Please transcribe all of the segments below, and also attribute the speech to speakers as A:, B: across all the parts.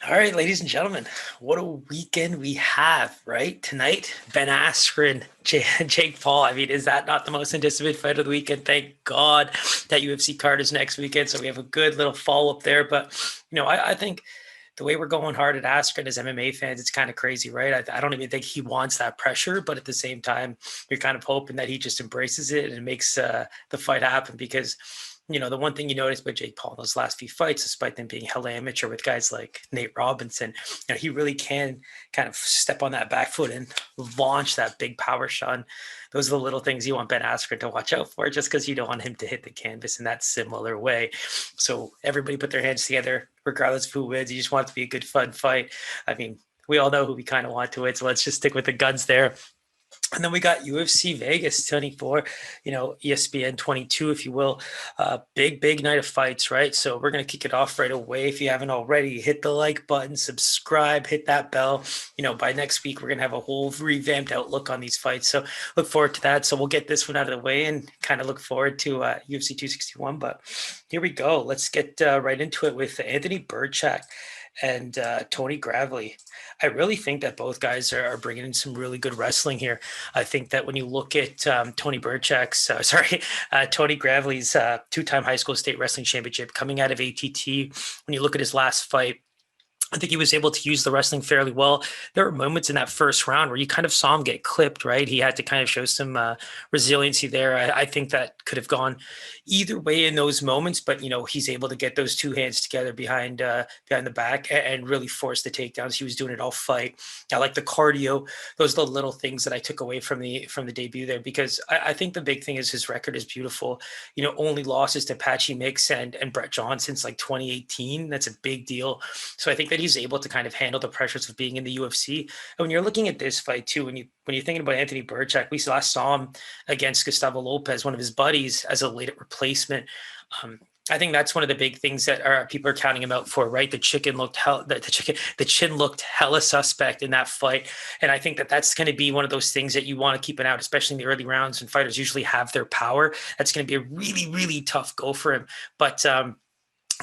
A: All right, ladies and gentlemen, what a weekend we have, right? Tonight, Ben Askren, Jake Paul. I mean, is that not the most anticipated fight of the weekend? Thank God that UFC card is next weekend, so we have a good little follow-up there. But, I think the way we're going hard at Askren as MMA fans, it's kind of crazy, right? I don't even think he wants that pressure, but at the same time, you're kind of hoping that he just embraces it and makes the fight happen because the one thing you notice about Jake Paul in those last few fights, despite them being hella amateur with guys like Nate Robinson, he really can kind of step on that back foot and launch that big power shot. And those are the little things you want Ben Askren to watch out for, just because you don't want him to hit the canvas in that similar way. So everybody put their hands together, regardless of who wins. You just want it to be a good, fun fight. I mean, we all know who we kind of want to win, so let's just stick with the guns there. And then we got UFC Vegas 24, ESPN 22, if you will. Big night of fights, right? So we're going to kick it off right away. If you haven't already, hit the like button, subscribe, hit that bell. By next week, we're going to have a whole revamped outlook on these fights. So look forward to that. So we'll get this one out of the way and kind of look forward to UFC 261. But here we go. Let's get right into it with Anthony Birchak and Tony Gravely. I really think that both guys are bringing in some really good wrestling here. I think that when you look at Tony Gravely's two-time high school state wrestling championship coming out of ATT, when you look at his last fight, I think he was able to use the wrestling fairly well. There were moments in that first round where you kind of saw him get clipped, right? He had to kind of show some resiliency there. I think that could have gone either way in those moments, but he's able to get those two hands together behind the back and really force the takedowns. He was doing it all fight. I like the cardio. Those are the little things that I took away from the debut there, because I think the big thing is his record is beautiful. Only losses to Patchy Mix and Brett Johnson since like 2018. That's a big deal. So I think that he's able to kind of handle the pressures of being in the UFC. And when you're looking at this fight too, when you're thinking about Anthony Birchak, we last saw him against Gustavo Lopez, one of his buddies, as a late replacement. I think that's one of the big things that people are counting him out for, right? The chin looked hella suspect in that fight, and I think that that's going to be one of those things that you want to keep an eye out, especially in the early rounds when fighters usually have their power. That's going to be a really, really tough go for him, but.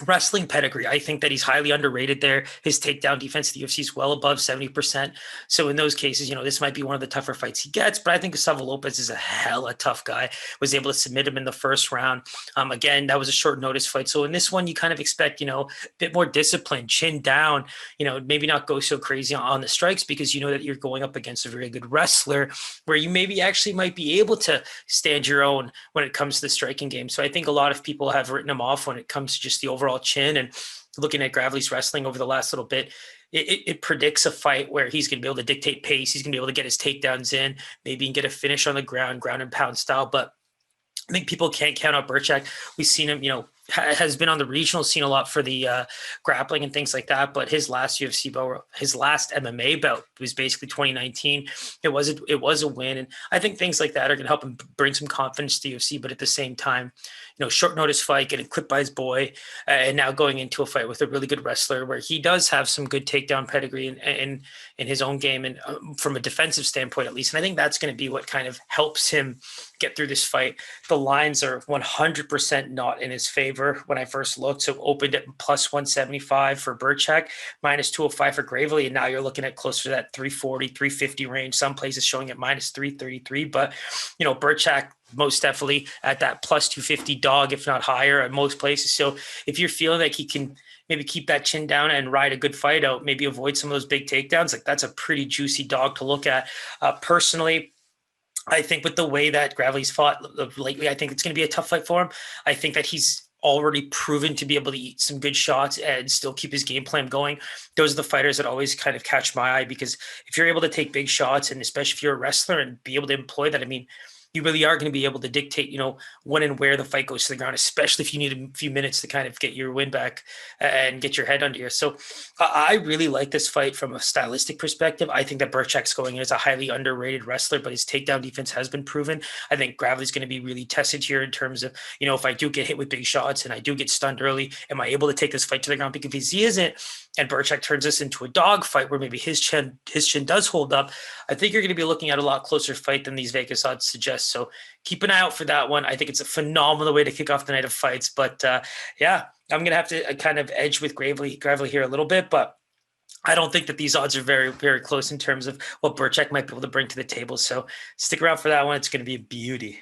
A: Wrestling pedigree. I think that he's highly underrated there. His takedown defense at the UFC is well above 70%. So in those cases, this might be one of the tougher fights he gets, but I think Gustavo Lopez is a hella tough guy. Was able to submit him in the first round. Again, that was a short notice fight. So in this one, you kind of expect, a bit more discipline, chin down, maybe not go so crazy on the strikes, because you know that you're going up against a very good wrestler where you maybe actually might be able to stand your own when it comes to the striking game. So I think a lot of people have written him off when it comes to just the overall chin. And looking at Gravely's wrestling over the last little bit, it predicts a fight where he's going to be able to dictate pace. He's going to be able to get his takedowns in, maybe get a finish on the ground and pound style. But I think people can't count out Birchak. We've seen him, has been on the regional scene a lot for the grappling and things like that. But his last UFC bout, his last MMA bout was basically 2019. It was a win. And I think things like that are going to help him bring some confidence to the UFC. But at the same time, short notice fight, getting clipped by his boy, and now going into a fight with a really good wrestler where he does have some good takedown pedigree in his own game, and from a defensive standpoint, at least. And I think that's going to be what kind of helps him get through this fight. The lines are 100% not in his favor when I first looked. So opened at plus 175 for Birchak, minus 205 for Gravely. And now you're looking at closer to that 340, 350 range. Some places showing it minus 333. But, Birchak most definitely at that plus 250 dog, if not higher at most places. So if you're feeling like he can maybe keep that chin down and ride a good fight out, maybe avoid some of those big takedowns, like that's a pretty juicy dog to look at. Personally, I think with the way that Gravely's fought lately, I think it's going to be a tough fight for him. I think that he's already proven to be able to eat some good shots and still keep his game plan going. Those are the fighters that always kind of catch my eye, because if you're able to take big shots, and especially if you're a wrestler and be able to employ that, I mean, you really are going to be able to dictate, when and where the fight goes to the ground, especially if you need a few minutes to kind of get your win back and get your head under you. So I really like this fight from a stylistic perspective. I think that Birchak's going in as a highly underrated wrestler, but his takedown defense has been proven. I think Gravely's going to be really tested here in terms of, if I do get hit with big shots and I do get stunned early, am I able to take this fight to the ground? Because if he isn't, and Birchak turns this into a dog fight where maybe his chin does hold up, I think you're going to be looking at a lot closer fight than these Vegas odds suggest. So keep an eye out for that one. I think it's a phenomenal way to kick off the night of fights. But yeah, I'm going to have to kind of edge with Gravely here a little bit. But I don't think that these odds are very, very close in terms of what Birchak might be able to bring to the table. So stick around for that one. It's going to be a beauty.